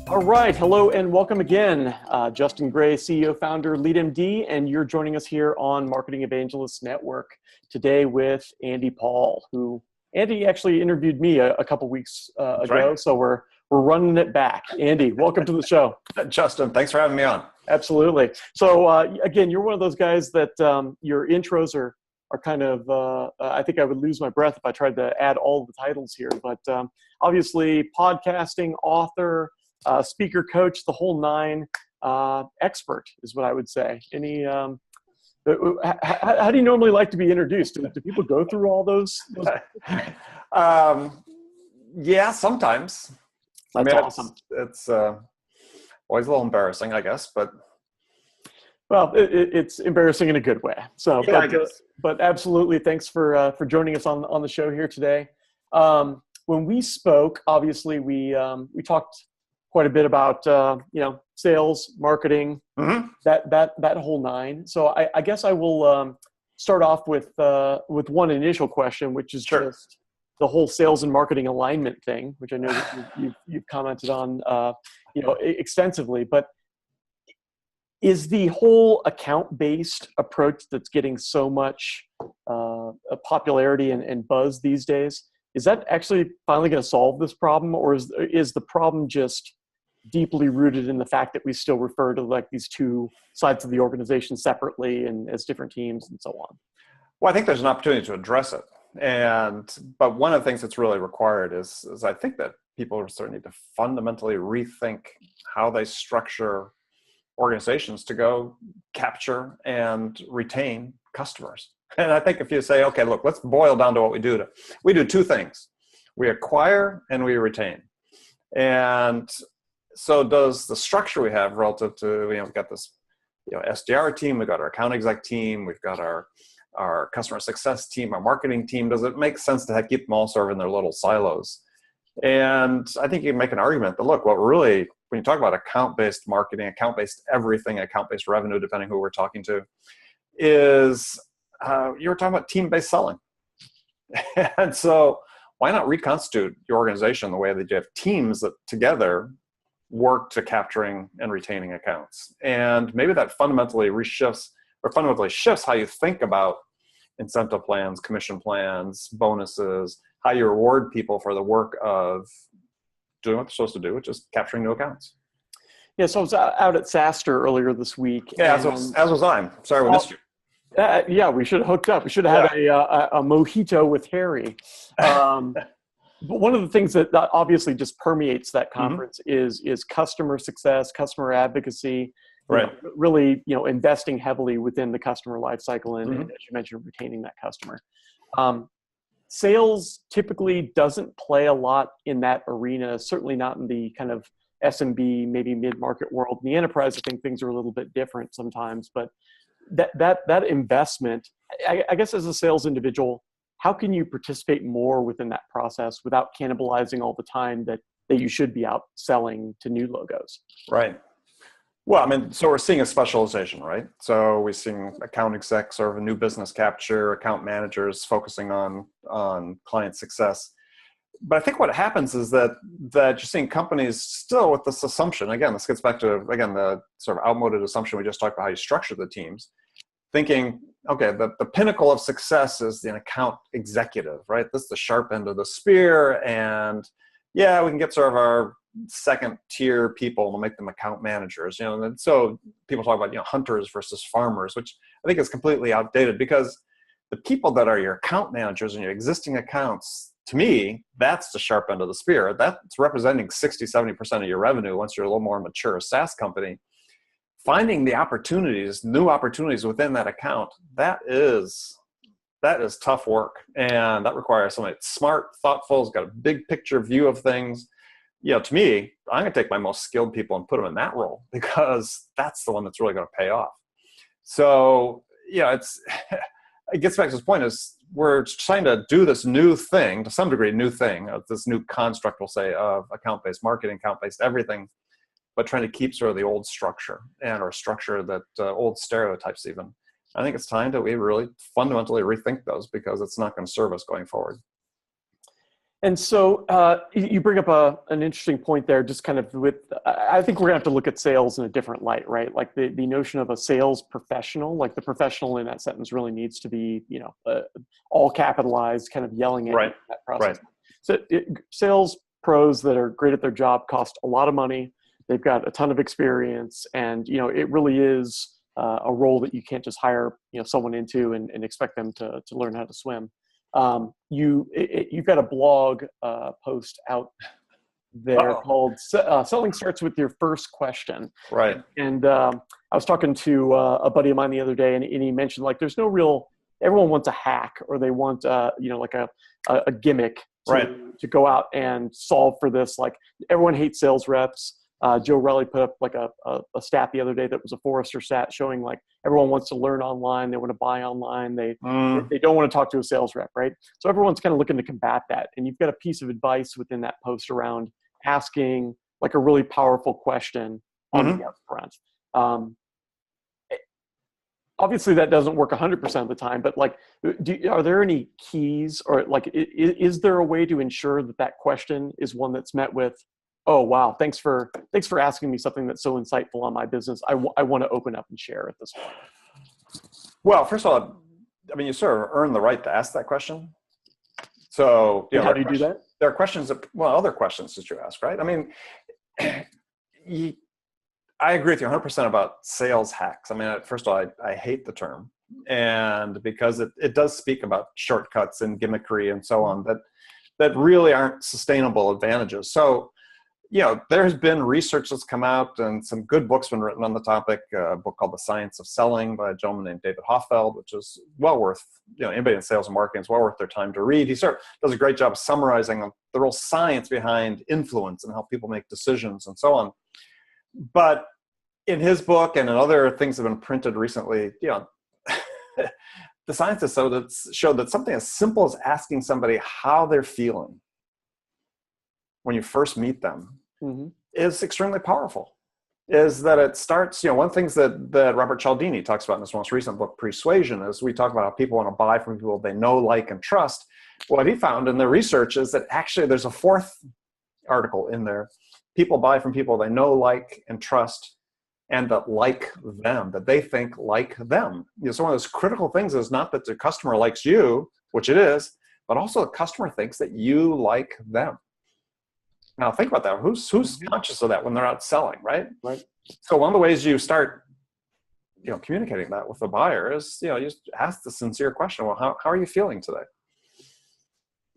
All right, hello and welcome again. Justin Gray, CEO, founder, LeadMD, and you're joining us here on Marketing Evangelists Network today with Andy Paul, who Andy actually interviewed me a couple weeks ago, right. So we're running it back. Andy, welcome to the show. Justin, thanks for having me on. Absolutely. So again, you're one of those guys that your intros are kind of, I think I would lose my breath if I tried to add all the titles here, but obviously podcasting, author, speaker, coach, the whole nine, expert is what I would say. How do you normally like to be introduced? Do people go through all those? Yeah, sometimes. That's awesome. It's always a little embarrassing, I guess, but. Well, it's embarrassing in a good way. So, yeah, but absolutely, thanks for joining us on the show here today. When we spoke, obviously we talked quite a bit about sales, marketing, that whole nine. So I guess I will start off with one initial question, which is just the whole sales and marketing alignment thing, which I know that you've commented on extensively. But is the whole account-based approach that's getting so much popularity and buzz these days, is that actually finally going to solve this problem, or is the problem just deeply rooted in the fact that we still refer to like these two sides of the organization separately and as different teams and so on? Well, I think there's an opportunity to address it, but one of the things that's really required is I think that people sort of need to fundamentally rethink how they structure organizations to go capture and retain customers. And I think if you say, okay, look, let's boil down to what we do. We do two things. We acquire and we retain. And so does the structure we have relative to, we've got this SDR team, we've got our account exec team, we've got our customer success team, our marketing team. Does it make sense to keep them all sort of in their little silos? And I think you can make an argument that, look, what really, when you talk about account-based marketing, account-based everything, account-based revenue, depending who we're talking to, is you were talking about team-based selling. And so why not reconstitute your organization the way that you have teams that together work to capturing and retaining accounts? And maybe that fundamentally shifts how you think about incentive plans, commission plans, bonuses, how you reward people for the work of doing what they're supposed to do, which is capturing new accounts. Yeah, so I was out at SaaStr earlier this week. Yeah, as was I. Sorry we missed you. Yeah, we should have hooked up. We should have had a mojito with Harry. But one of the things that obviously just permeates that conference is customer success, customer advocacy, right? Really, investing heavily within the customer life cycle and, as you mentioned, retaining that customer. Sales typically doesn't play a lot in that arena, certainly not in the kind of SMB, maybe mid-market world. In the enterprise, I think things are a little bit different sometimes, but that investment, I guess as a sales individual, how can you participate more within that process without cannibalizing all the time that you should be out selling to new logos? Right. Well, I mean, so we're seeing a specialization, right? So we're seeing account execs or new business capture, account managers focusing on client success. But I think what happens is that you're seeing companies still with this assumption. Again, this gets back to, the sort of outmoded assumption we just talked about how you structure the teams. Thinking, okay, the pinnacle of success is the account executive, right? This is the sharp end of the spear. And yeah, we can get sort of our second tier people to make them account managers, and so people talk about, hunters versus farmers, which I think is completely outdated, because the people that are your account managers and your existing accounts, to me, that's the sharp end of the spear. That's representing 60-70% of your revenue once you're a little more mature SaaS company. Finding the opportunities, new opportunities within that account, that is tough work. And that requires somebody that's smart, thoughtful, has got a big picture view of things. To me, I'm going to take my most skilled people and put them in that role, because that's the one that's really going to pay off. So, it gets back to this point, is we're trying to do this new thing, to some degree, this new construct, we'll say, of account-based marketing, account-based everything, but trying to keep sort of the old structure or structure that old stereotypes even. I think it's time that we really fundamentally rethink those, because it's not going to serve us going forward. And so you bring up an interesting point there, just kind of with, I think we're gonna have to look at sales in a different light, right? Like the notion of a sales professional, like the professional in that sentence really needs to be, all capitalized, kind of yelling at you Right. in that process. Right. So sales pros that are great at their job cost a lot of money. They've got a ton of experience, and it really is a role that you can't just hire someone into and expect them to learn how to swim. You've got a blog post out there Uh-oh. called "Selling Starts with Your First Question." Right. And I was talking to a buddy of mine the other day, and he mentioned like there's no real. Everyone wants a hack, or they want like a gimmick Right. to go out and solve for this. Like everyone hates sales reps. Joe Relly put up like a stat the other day that was a Forrester stat showing like everyone wants to learn online. They want to buy online. They don't want to talk to a sales rep, right? So everyone's kind of looking to combat that. And you've got a piece of advice within that post around asking like a really powerful question on the upfront. Obviously that doesn't work 100% of the time, but like, are there any keys, or like, is there a way to ensure that question is one that's met with, oh, wow, thanks for asking me something that's so insightful on my business. I want to open up and share at this point. Well, first of all, I mean, you sort of earn the right to ask that question. So, how do you do that? There are questions other questions that you ask, right? I mean, I agree with you 100% about sales hacks. I mean, first of all, I hate the term, and because it does speak about shortcuts and gimmickry and so on that really aren't sustainable advantages. So, there's been research that's come out and some good books been written on the topic. A book called The Science of Selling by a gentleman named David Hoffeld, which is well worth, anybody in sales and marketing is well worth their time to read. He sort of does a great job of summarizing the real science behind influence and how people make decisions and so on. But in his book and in other things that have been printed recently, the scientists showed that something as simple as asking somebody how they're feeling when you first meet them is extremely powerful. Is that it starts, one of the things that Robert Cialdini talks about in his most recent book, Persuasion, is we talk about how people want to buy from people they know, like, and trust. What he found in the research is that actually there's a fourth article in there. People buy from people they know, like, and trust, and that like them, that they think like them. So one of those critical things is not that the customer likes you, which it is, but also the customer thinks that you like them. Now think about that. Who's conscious of that when they're out selling, right? Right. So one of the ways you start, communicating that with the buyer is, you just ask the sincere question. Well, how are you feeling today?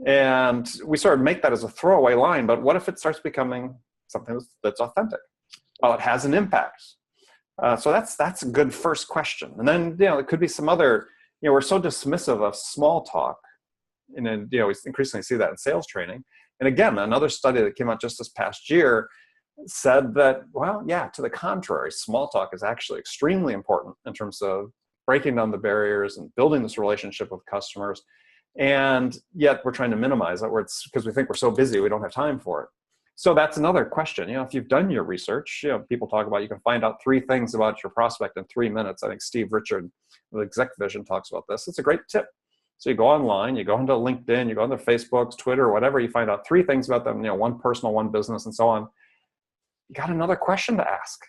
And we sort of make that as a throwaway line, but what if it starts becoming something that's authentic? Well, it has an impact. So that's a good first question. And then, it could be some other, we're so dismissive of small talk, and then, we increasingly see that in sales training. And again, another study that came out just this past year said that, well, yeah, to the contrary, small talk is actually extremely important in terms of breaking down the barriers and building this relationship with customers. And yet we're trying to minimize it, because we think we're so busy, we don't have time for it. So that's another question. If you've done your research, people talk about, you can find out 3 things about your prospect in 3 minutes. I think Steve Richard with ExecVision talks about this. It's a great tip. So you go online, you go into LinkedIn, you go into Facebook, Twitter, whatever, you find out 3 things about them, one personal, one business, and so on. You got another question to ask.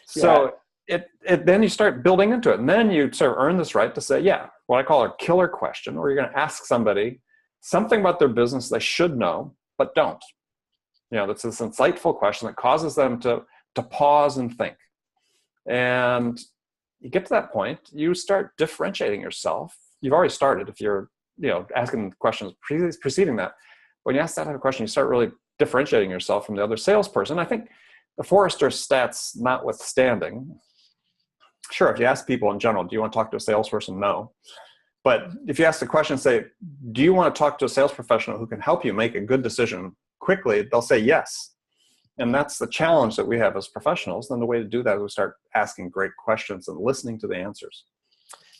So then you start building into it. And then you sort of earn this right to say, what I call a killer question, where you're going to ask somebody something about their business they should know, but don't. That's this insightful question that causes them to pause and think. And you get to that point, you start differentiating yourself. You've already started if you're, asking questions preceding that. When you ask that type of question, you start really differentiating yourself from the other salesperson. I think the Forrester stats notwithstanding, sure, if you ask people in general, do you want to talk to a salesperson? No. But if you ask the question, say, do you want to talk to a sales professional who can help you make a good decision quickly? They'll say yes. And that's the challenge that we have as professionals. Then the way to do that is we start asking great questions and listening to the answers.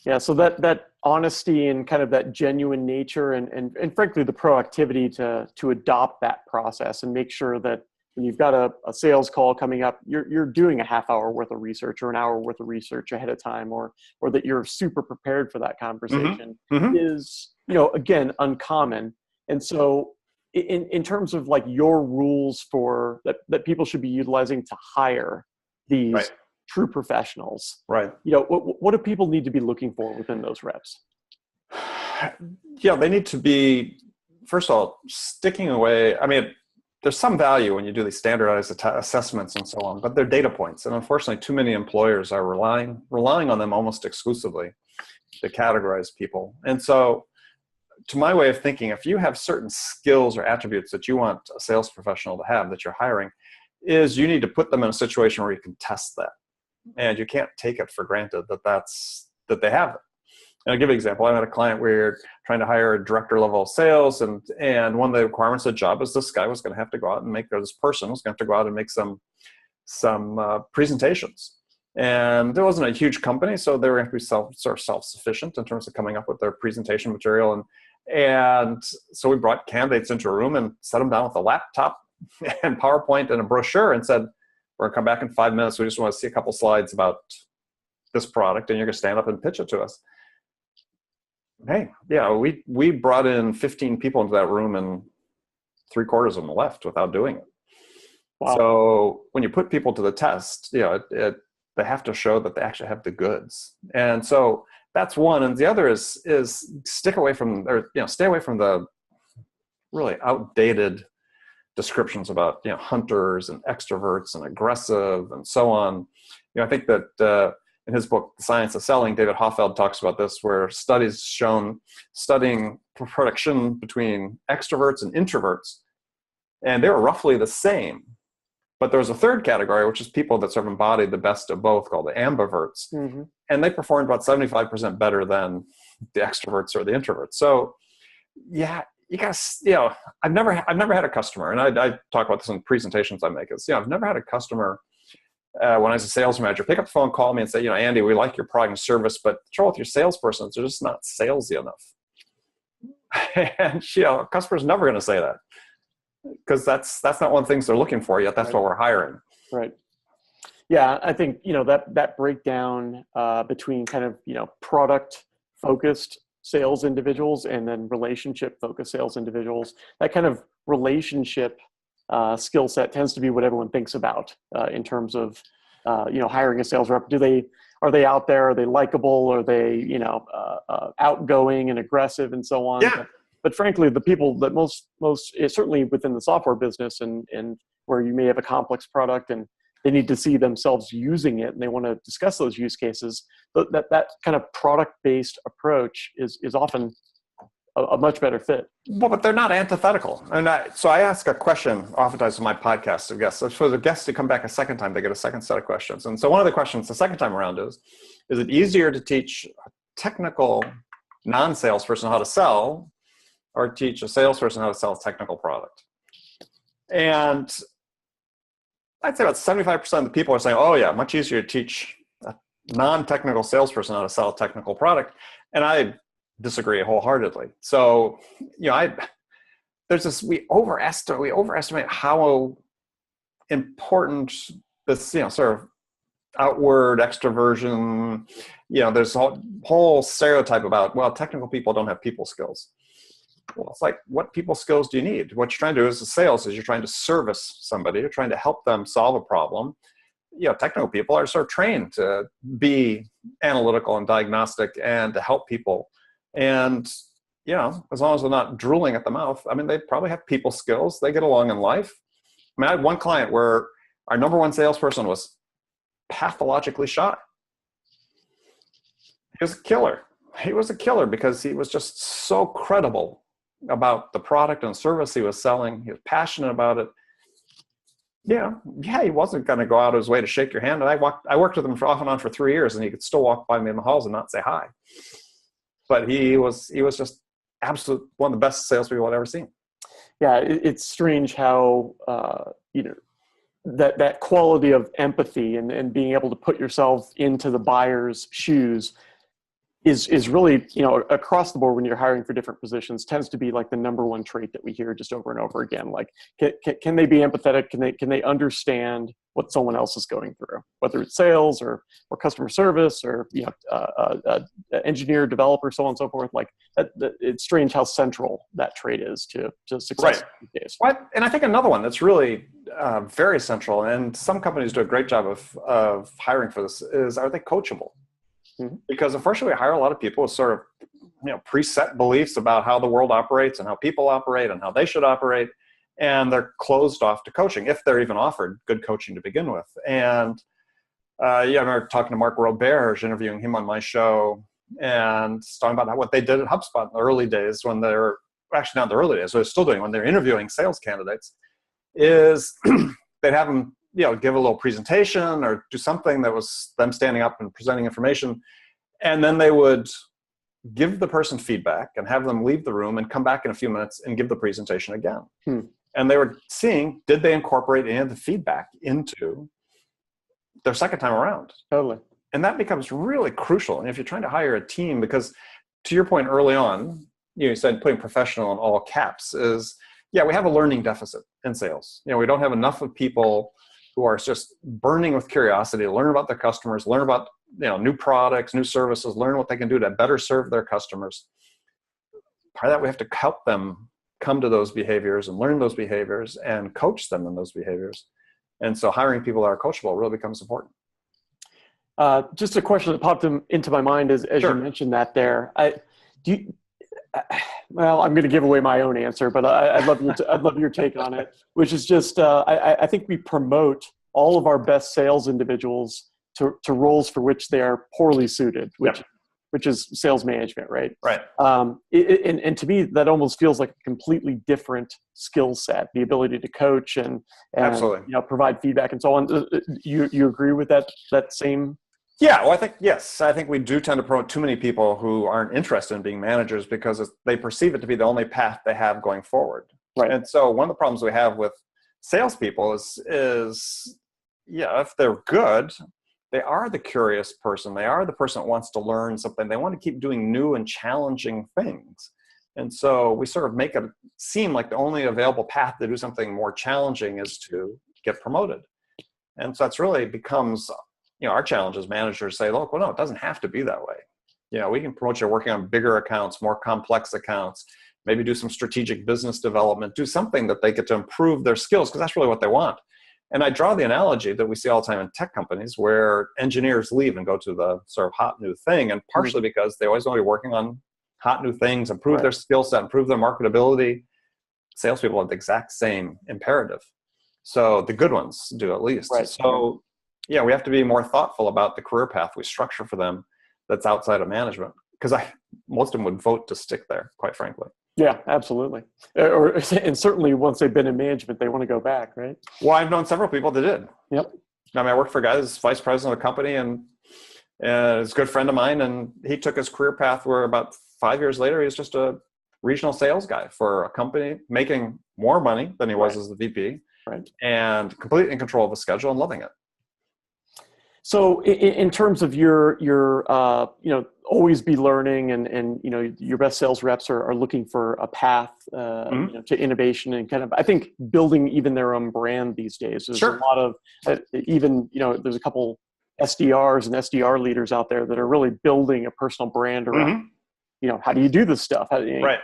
Yeah, so that honesty and kind of that genuine nature and frankly the proactivity to adopt that process and make sure that when you've got a sales call coming up, you're doing a half hour worth of research or an hour worth of research ahead of time, or that you're super prepared for that conversation is, again, uncommon. And so in terms of like your rules for that people should be utilizing to hire these Right. true professionals, Right. what do people need to be looking for within those reps? Yeah, they need to be, first of all, sticking away. I mean, there's some value when you do these standardized assessments and so on, but they're data points. And unfortunately, too many employers are relying on them almost exclusively to categorize people. And so, to my way of thinking, if you have certain skills or attributes that you want a sales professional to have that you're hiring, is you need to put them in a situation where you can test that. And you can't take it for granted that they have it. And I'll give you an example. I had a client where we're trying to hire a director level of sales, and one of the requirements of the job is this guy was going to have to go out and this person was going to have to go out and make some presentations. And there wasn't a huge company, so they were going to be self-sufficient in terms of coming up with their presentation material. And so we brought candidates into a room and set them down with a laptop and PowerPoint and a brochure and said, we're going to come back in 5 minutes. We just want to see a couple slides about this product, and you're going to stand up and pitch it to us. Hey, yeah, we brought in 15 people into that room, and 3/4 of them left without doing it. Wow. So when you put people to the test, they have to show that they actually have the goods. And so that's one. And the other is stay away from the really outdated descriptions about hunters and extroverts and aggressive and so on. I think that in his book, The Science of Selling, David Hoffeld talks about this, where studies shown studying production between extroverts and introverts, and they were roughly the same. But there was a third category, which is people that sort of embodied the best of both, called the ambiverts. Mm-hmm. And they performed about 75% better than the extroverts or the introverts. So yeah, you guys, I've never had a customer, and I talk about this in presentations I make, is, I've never had a customer when I was a sales manager pick up the phone, call me and say, Andy, we like your product and service, but the trouble with your salesperson is they're just not salesy enough. And customer's never going to say that, because that's not one of the things they're looking for yet. That's right. What we're hiring. Right. Yeah, I think that breakdown between kind of product focused sales individuals and then relationship focused sales individuals, that kind of relationship skill set tends to be what everyone thinks about in terms of hiring a sales rep. Are they out there? Are they likable? Are they outgoing and aggressive and so on? Yeah. But frankly, the people that most certainly within the software business and where you may have a complex product and they need to see themselves using it and they want to discuss those use cases, that kind of product-based approach is often a much better fit. Well, but they're not antithetical. And so I ask a question oftentimes in my podcast of guests. So for the guests to come back a second time, they get a second set of questions. And so one of the questions the second time around is it easier to teach a technical non-salesperson how to sell or teach a salesperson how to sell a technical product? And I'd say about 75% of the people are saying, oh yeah, much easier to teach a non-technical salesperson how to sell a technical product. And I disagree wholeheartedly. So, we overestimate how important this, sort of outward extroversion, there's a whole stereotype about, well, technical people don't have people skills. Well, it's like, what people skills do you need? What you're trying to do as a sales is you're trying to service somebody. You're trying to help them solve a problem. Technical people are sort of trained to be analytical and diagnostic and to help people. And, as long as they're not drooling at the mouth, they probably have people skills. They get along in life. I had one client where our number one salesperson was pathologically shy. He was a killer. He was a killer because he was just so credible about the product and service he was selling. He was passionate about it. He wasn't going to go out of his way to shake your hand. And I worked with him off and on for 3 years, and he could still walk by me in the halls and not say hi. But he was just absolute one of the best salespeople I've ever seen. Yeah, it's strange how that quality of empathy and being able to put yourself into the buyer's shoes is really, across the board when you're hiring for different positions tends to be like the number one trait that we hear just over and over again. Like, can they be empathetic? Can they understand what someone else is going through, whether it's sales or customer service or, engineer, developer, so on and so forth. Like it's strange how central that trait is to success these days. What? And I think another one that's really very central, and some companies do a great job of hiring for this, is, are they coachable? Mm-hmm. Because unfortunately, we hire a lot of people with sort of, preset beliefs about how the world operates and how people operate and how they should operate. And they're closed off to coaching, if they're even offered good coaching to begin with. And I remember talking to Mark Robert, interviewing him on my show, and talking about what they did at HubSpot in the early days when they were, actually not the early days, so they're still doing when they're interviewing sales candidates, is they'd have them, give a little presentation or do something that was them standing up and presenting information. And then they would give the person feedback and have them leave the room and come back in a few minutes and give the presentation again. And they were seeing, did they incorporate any of the feedback into their second time around? Totally. And that becomes really crucial. And if you're trying to hire a team, because to your point early on, you said putting professional in all caps is, we have a learning deficit in sales. We don't have enough of people who are just burning with curiosity to learn about their customers, learn about new products, new services, learn what they can do to better serve their customers. Part of that, we have to help them come to those behaviors and learn those behaviors and coach them in those behaviors. And so hiring people that are coachable really becomes important. Just a question that popped into my mind as Sure. You mentioned that there. Well, I'm going to give away my own answer, but I'd love your take on it, which is just, I think we promote all of our best sales individuals to roles for which they are poorly suited, which is sales management, right? Right. And to me, that almost feels like a completely different skill set, the ability to coach and Absolutely. Provide feedback and so on. You agree with that same? Yeah, well, I think we do tend to promote too many people who aren't interested in being managers because they perceive it to be the only path they have going forward. Right. And so one of the problems we have with salespeople is if they're good, they are the curious person. They are the person that wants to learn something. They want to keep doing new and challenging things. And so we sort of make it seem like the only available path to do something more challenging is to get promoted. And so that's really becomes, our challenge as managers say, look, well, no, it doesn't have to be that way. We can promote you working on bigger accounts, more complex accounts, maybe do some strategic business development, do something that they get to improve their skills, because that's really what they want. And I draw the analogy that we see all the time in tech companies where engineers leave and go to the sort of hot new thing, and partially because they always want to be working on hot new things, improve their skill set, improve their marketability. Salespeople have the exact same imperative. So the good ones do, at least. Right. So we have to be more thoughtful about the career path we structure for them that's outside of management, because most of them would vote to stick there, quite frankly. Yeah, absolutely. And certainly once they've been in management, they want to go back, right? Well, I've known several people that did. Yep. I worked for a guy who's vice president of a company, and he's a good friend of mine, and he took his career path where about 5 years later, he was just a regional sales guy for a company, making more money than he was as the VP, and completely in control of the schedule and loving it. So in terms of your always be learning and your best sales reps are looking for a path to innovation and kind of, I think, building even their own brand these days. There's a lot of there's a couple SDRs and SDR leaders out there that are really building a personal brand around how do you do this stuff,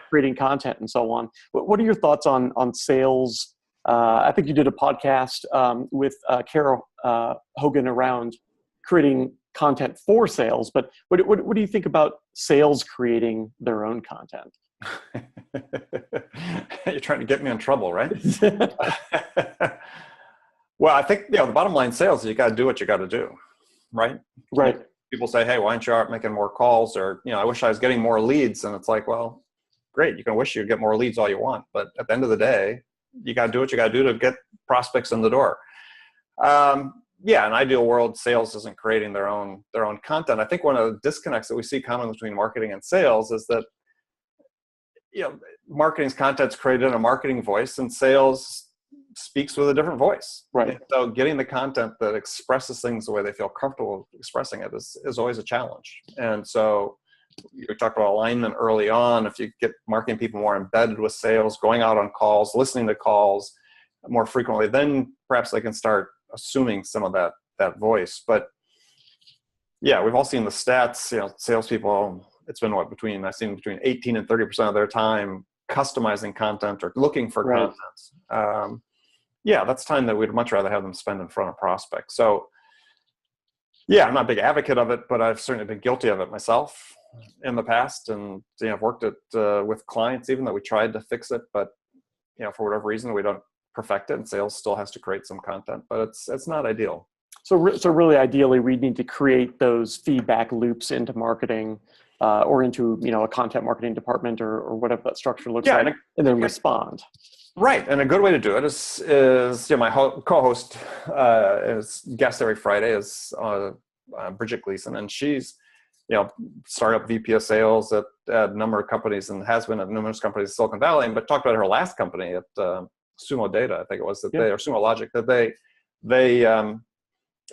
creating content and so on. What are your thoughts on sales? I think you did a podcast with Carol Hogan around creating content for sales, but what do you think about sales creating their own content? You're trying to get me in trouble, right? Well, I think the bottom line sales is you got to do what you got to do, right? Right. People say, hey, why aren't you out making more calls? Or I wish I was getting more leads. And it's like, well, great, you can wish you get more leads all you want, but at the end of the day, you got to do what you got to do to get prospects in the door. In an ideal world, sales isn't creating their own content. I think one of the disconnects that we see common between marketing and sales is that marketing's content's created in a marketing voice, and sales speaks with a different voice. Right. And so getting the content that expresses things the way they feel comfortable expressing it is always a challenge. And so you talked about alignment early on. If you get marketing people more embedded with sales, going out on calls, listening to calls more frequently, then perhaps they can start assuming some of that voice. But yeah, we've all seen the stats. Salespeople, it's been I've seen between 18 and 30% of their time customizing content or looking for Right. content. Yeah, that's time that we'd much rather have them spend in front of prospects. So yeah, I'm not a big advocate of it, but I've certainly been guilty of it myself in the past. And I've worked with clients even that we tried to fix it, but for whatever reason we don't perfect it, and sales still has to create some content, but it's not ideal. So really, ideally, we need to create those feedback loops into marketing, or into a content marketing department, or whatever that structure looks like, and then respond. Right, and a good way to do it is my co-host is guest every Friday is Bridget Gleason, and she's startup VP of sales at a number of companies and has been at numerous companies in Silicon Valley, but talked about her last company at Sumo Data, I think it was, or Sumo Logic, that they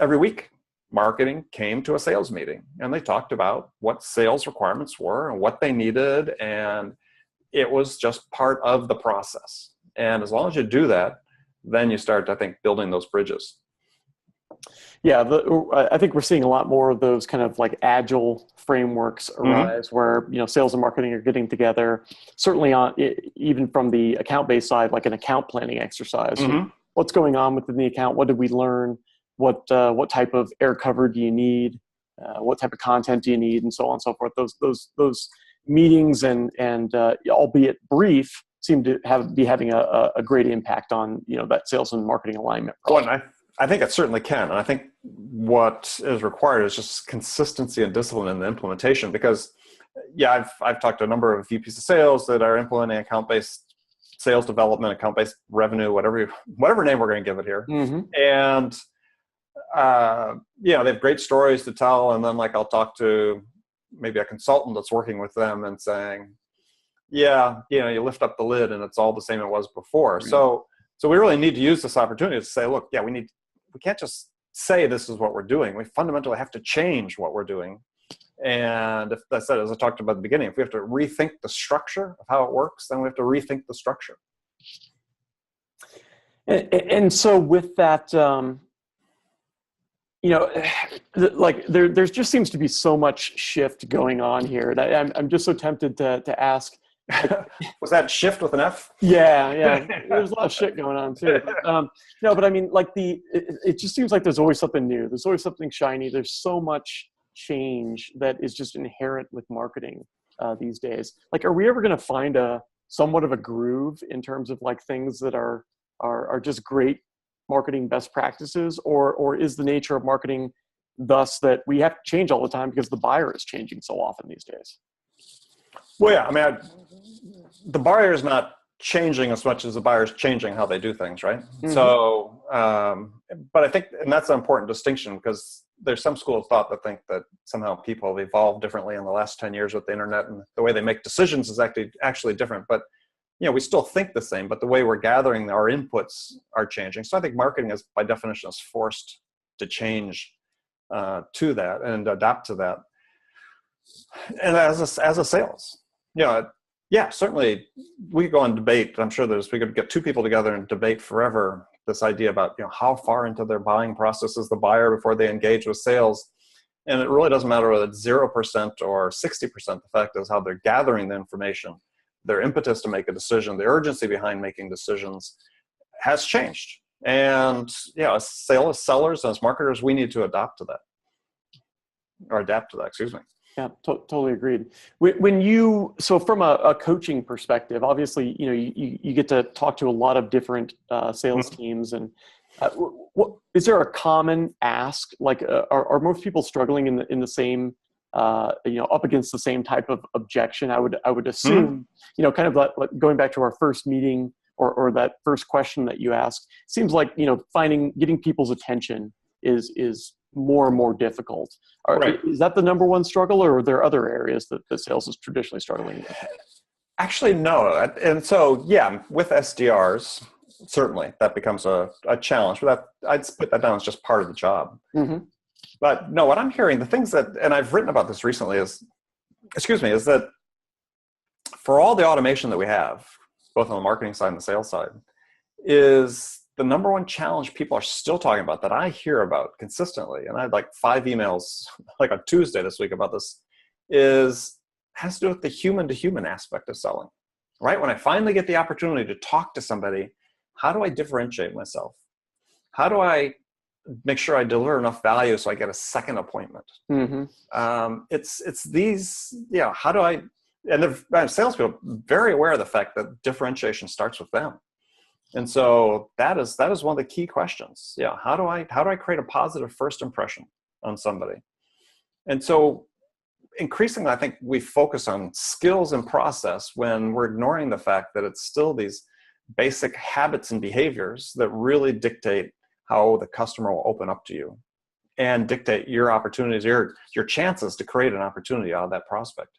every week marketing came to a sales meeting and they talked about what sales requirements were and what they needed, and it was just part of the process. And as long as you do that, then you start, I think, building those bridges. Yeah, I think we're seeing a lot more of those kind of like agile frameworks arise, where sales and marketing are getting together. Certainly, even from the account-based side, like an account planning exercise. What's going on within the account? What did we learn? What type of air cover do you need? What type of content do you need, and so on and so forth. Those meetings and albeit brief, seem to be having a great impact on that sales and marketing alignment process. Well, I think it certainly can, and I think what is required is just consistency and discipline in the implementation. Because I've talked to a number of VPs of sales that are implementing account-based sales development, account-based revenue, whatever name we're going to give it here, and they have great stories to tell, and then I'll talk to maybe a consultant that's working with them and saying, you lift up the lid and it's all the same it was before. Right. So we really need to use this opportunity to say, look, we can't just say this is what we're doing. We fundamentally have to change what we're doing. And if that's it, as I talked about at the beginning, if we have to rethink the structure of how it works, then we have to rethink the structure. And so with that, there just seems to be so much shift going on here. And I'm just so tempted to ask. Was that shift with an F? Yeah. There's a lot of shit going on too. No, but I mean, it just seems like there's always something new. There's always something shiny. There's so much change that is just inherent with marketing these days. Are we ever going to find somewhat of a groove in terms of things that are just great marketing best practices, or is the nature of marketing thus that we have to change all the time because the buyer is changing so often these days? Well, yeah, I mean, the buyer is not changing as much as the buyer is changing how they do things, right? So, but I think, and that's an important distinction, because there's some school of thought that think that somehow people have evolved differently in the last 10 years with the internet, and the way they make decisions is actually different. But we still think the same, but the way we're gathering our inputs are changing. So I think marketing is, by definition, is forced to change to that and adapt to that. And as a sales, certainly we go on debate. I'm sure we could get two people together and debate forever this idea about how far into their buying process is the buyer before they engage with sales. And it really doesn't matter whether it's 0% or 60%. The fact is how they're gathering the information, their impetus to make a decision, the urgency behind making decisions has changed. And as sellers, as marketers, we need to adapt to that. Excuse me. Yeah, totally agreed. So from a coaching perspective, obviously, you get to talk to a lot of different sales teams, and what is there a common ask? Are most people struggling in the same, up against the same type of objection? I would assume, kind of going back to our first meeting or that first question that you asked, seems like getting people's attention is more and more difficult. Right. Is that the number one struggle, or are there other areas that sales is traditionally struggling with? Actually, no. And so, with SDRs, certainly that becomes a challenge. But I'd put that down as just part of the job. But no, what I'm hearing, the things that, and I've written about this recently, is excuse me, is that for all the automation that we have, both on the marketing side and the sales side, is the number one challenge people are still talking about that I hear about consistently. And I had like 5 emails like on Tuesday this week about this, has to do with the human to human aspect of selling, right? When I finally get the opportunity to talk to somebody, how do I differentiate myself? How do I make sure I deliver enough value so I get a second appointment? It's these, how do I, and the salespeople are very aware of the fact that differentiation starts with them. And so that is one of the key questions. How do I create a positive first impression on somebody? And so increasingly, I think we focus on skills and process when we're ignoring the fact that it's still these basic habits and behaviors that really dictate how the customer will open up to you and dictate your opportunities, your chances to create an opportunity out of that prospect.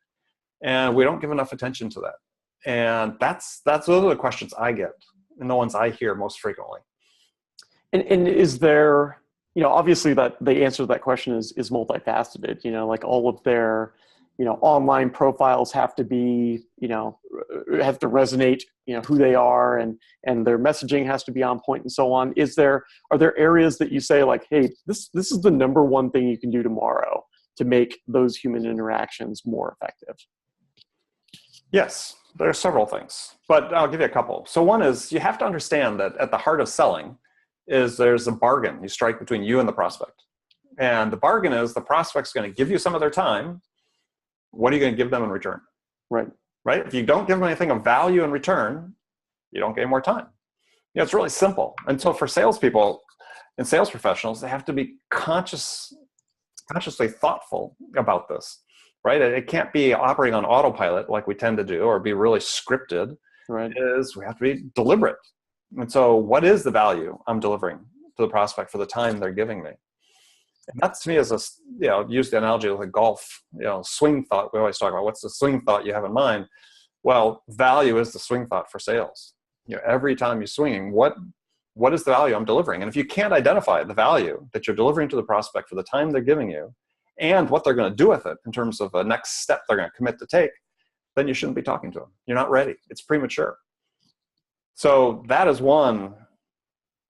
And we don't give enough attention to that. And those are the questions I get and the ones I hear most frequently. And is there, obviously that the answer to that question is multifaceted, like all of their, online profiles have to be, have to resonate, who they are, and their messaging has to be on point and so on. Are there areas that you say like, hey, this is the number one thing you can do tomorrow to make those human interactions more effective? Yes, there are several things, but I'll give you a couple. So one is you have to understand that at the heart of selling is there's a bargain you strike between you and the prospect. And the bargain is the prospect's going to give you some of their time. What are you going to give them in return? Right. If you don't give them anything of value in return, you don't gain more time. It's really simple. And so for salespeople and sales professionals, they have to be consciously thoughtful about this. Right? It can't be operating on autopilot like we tend to do, or be really scripted. Right. We have to be deliberate. And so what is the value I'm delivering to the prospect for the time they're giving me? And that to me is use the analogy of like golf, swing thought. We always talk about what's the swing thought you have in mind. Well, value is the swing thought for sales. Every time you're swinging, what is the value I'm delivering? And if you can't identify the value that you're delivering to the prospect for the time they're giving you, and what they're going to do with it in terms of a next step they're going to commit to take, then you shouldn't be talking to them. You're not ready. It's premature. So that is one,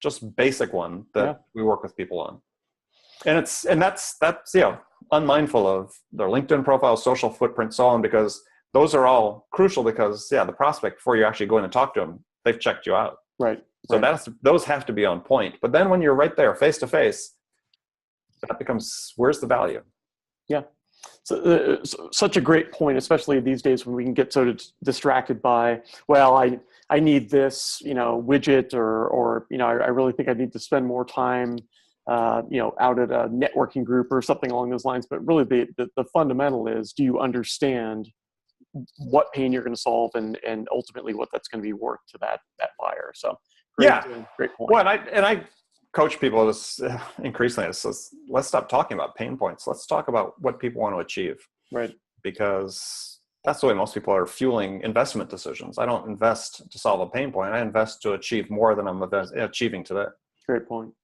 just basic one that we work with people on. And that's unmindful of their LinkedIn profile, social footprint, so on, because those are all crucial because the prospect, before you actually go in and talk to them, they've checked you out. Right. So those have to be on point. But then when you're right there face to face, that becomes, where's the value? Yeah. So, such a great point, especially these days when we can get so distracted by, well, I need this, widget, or I really think I need to spend more time, out at a networking group or something along those lines. But really the fundamental is, do you understand what pain you're going to solve and ultimately what that's going to be worth to that buyer? So great point. Well, and I coach people this increasingly. Let's stop talking about pain points. Let's talk about what people want to achieve. Right. Because that's the way most people are fueling investment decisions. I don't invest to solve a pain point. I invest to achieve more than I'm achieving today. Great point.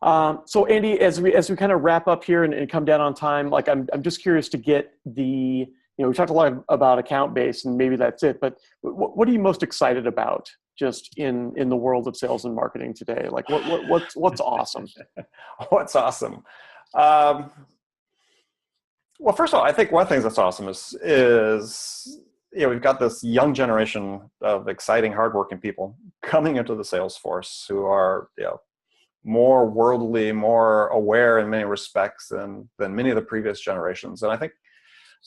So Andy, as we kind of wrap up here and come down on time, like I'm just curious to get we talked a lot about account base and maybe that's it, but what are you most excited about just in the world of sales and marketing today? Like what's awesome? What's awesome? Well, first of all, I think one of the things that's awesome is we've got this young generation of exciting, hardworking people coming into the sales force who are more worldly, more aware in many respects than many of the previous generations. And I think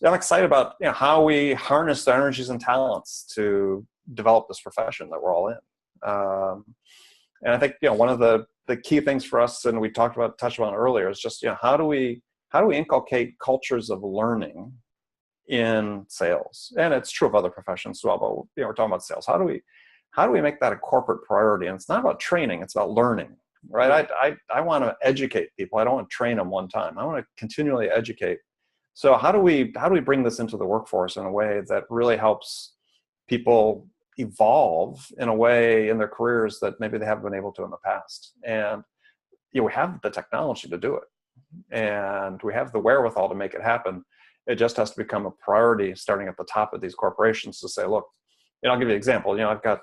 I'm excited about how we harness the energies and talents to develop this profession that we're all in. And I think one of the key things for us, and we touched about earlier, is just how do we inculcate cultures of learning in sales? And it's true of other professions as well, but we're talking about sales. How do we make that a corporate priority? And it's not about training; it's about learning. Right? I want to educate people. I don't want to train them one time. I want to continually educate. So how do we bring this into the workforce in a way that really helps people evolve in a way in their careers that maybe they haven't been able to in the past? And we have the technology to do it, and we have the wherewithal to make it happen. It just has to become a priority starting at the top of these corporations to say, look, I'll give you an example. I've got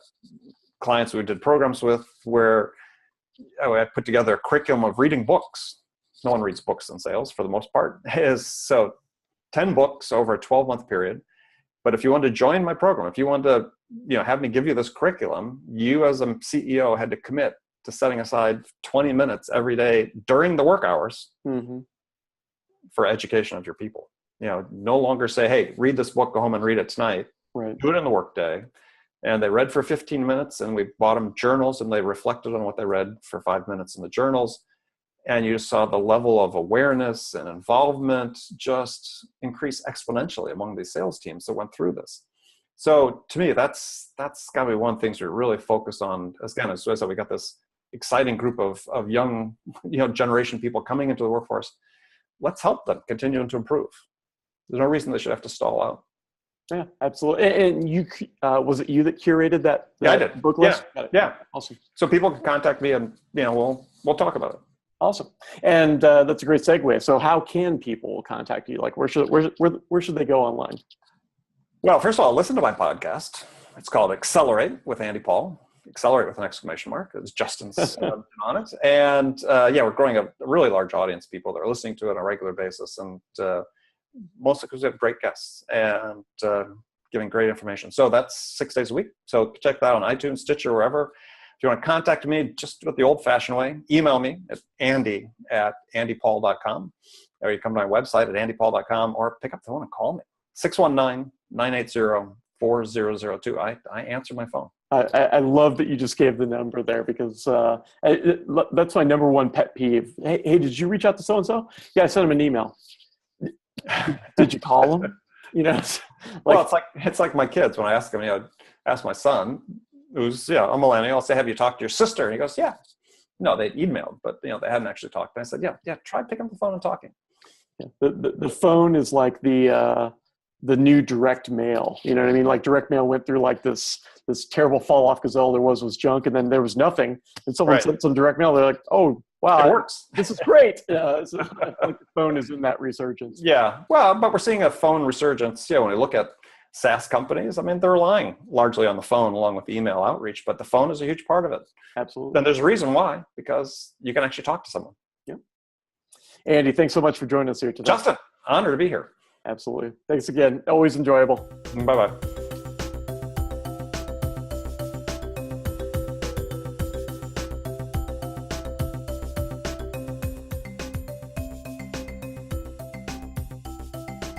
clients we did programs with where I put together a curriculum of reading books. No one reads books in sales for the most part. So 10 books over a 12-month period. But if you wanted to join my program, if you wanted to have me give you this curriculum, you as a CEO had to commit to setting aside 20 minutes every day during the work hours for education of your people. No longer say, hey, read this book, go home and read it tonight. Right. Do it in the workday. And they read for 15 minutes, and we bought them journals, and they reflected on what they read for 5 minutes in the journals. And you saw the level of awareness and involvement just increase exponentially among these sales teams that went through this. So to me, that's got to be one of the things we really focus on. Again, as I said, we got this exciting group of young generation people coming into the workforce. Let's help them continue to improve. There's no reason they should have to stall out. Yeah, absolutely. And you, was it you that curated that I did. book list? Yeah. Awesome. So people can contact me, and we'll talk about it. Awesome. And that's a great segue. So how can people contact you? Like where should they go online? Well, first of all, listen to my podcast. It's called Accelerate with Andy Paul. Accelerate with an exclamation mark. It's Justin's on it. And we're growing a really large audience of people that are listening to it on a regular basis. And mostly because we have great guests and giving great information. So that's 6 days a week. So check that out on iTunes, Stitcher, wherever. If you want to contact me, just do it the old-fashioned way. Email me at andy@andypaul.com. Or you come to my website at andypaul.com, or pick up the phone and call me. 619-980-4002. I answer my phone. I love that you just gave the number there, because that's my number one pet peeve. Hey, did you reach out to so-and-so? Yeah, I sent him an email. Did you call him? Well, it's like my kids. When I ask them, ask my son, who's a millennial, I'll say, have you talked to your sister? And he goes, yeah. No, they emailed, but they hadn't actually talked. And I said, yeah, try picking up the phone and talking. Yeah. The phone is like the new direct mail. You know what I mean? Like direct mail went through like this terrible fall off because all there was junk, and then there was nothing. And someone sent some direct mail. They're like, oh, wow, it works. This is great. So I think the phone is in that resurgence. Yeah. Well, but we're seeing a phone resurgence. When we look at SaaS companies, they're relying largely on the phone along with email outreach, but the phone is a huge part of it. Absolutely. And there's a reason why, because you can actually talk to someone. Yeah. Andy, thanks so much for joining us here today. Justin, honored to be here. Absolutely. Thanks again. Always enjoyable. Bye-bye.